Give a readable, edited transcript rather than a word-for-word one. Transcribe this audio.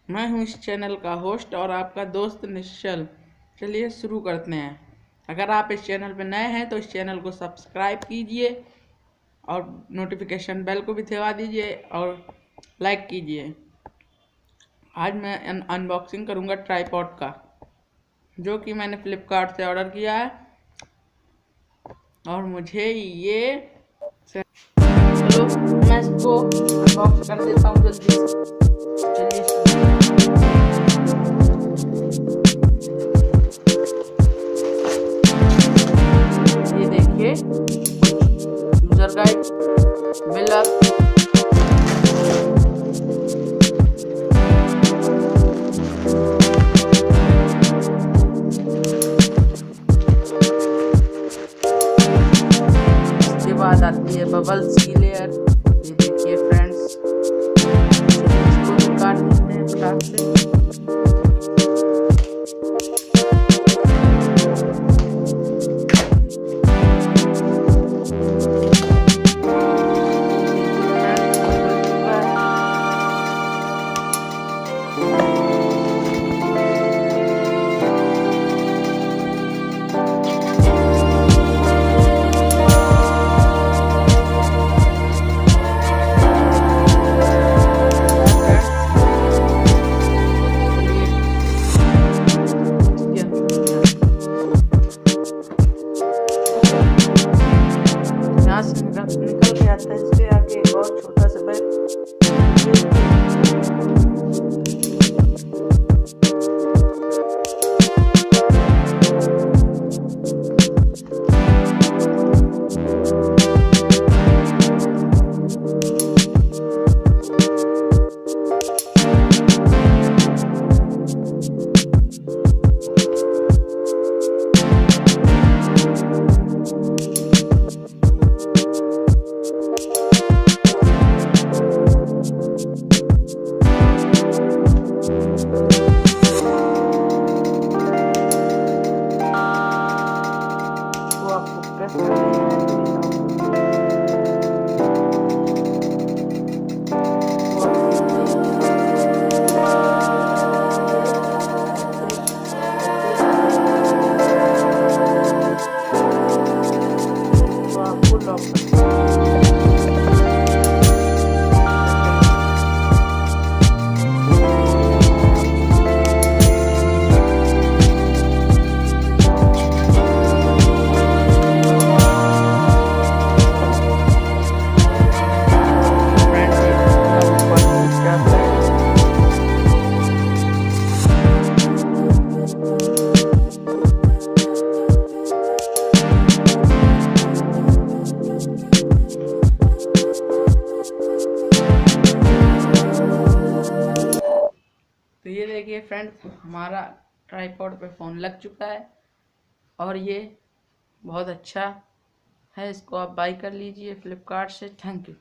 मैं हूं इस चैनल का होस्ट और आपका दोस्त निश्चल। चलिए शुरू करते हैं। अगर आप इस चैनल पर नए हैं तो इस चैनल को सब्सक्राइब कीजिए और नोटिफिकेशन बेल को भी दबा दीजिए और लाइक कीजिए। आज मैं अनबॉक्सिंग करूंगा ट्राइपॉड का, जो कि मैंने फ्लिपकार्ट से ऑर्डर किया है और मुझे ये चलो मैं इसको अनबॉक्स कर देता हूँ जल्दी से। चलिए ये देखिए, यूजर गाइड, बिलर, इसके बाद आती है बबल्स की लेयर। ये देखिए फ्रेंड्स, इसको भी काट देते हैं फटाक से। निकल के आता है, इसके आगे एक और छोटा सा बैग। तो ये देखिए फ्रेंड्स, हमारा ट्राइपॉड पे फ़ोन लग चुका है और ये बहुत अच्छा है। इसको आप बाय कर लीजिए फ्लिपकार्ट से। Thank you.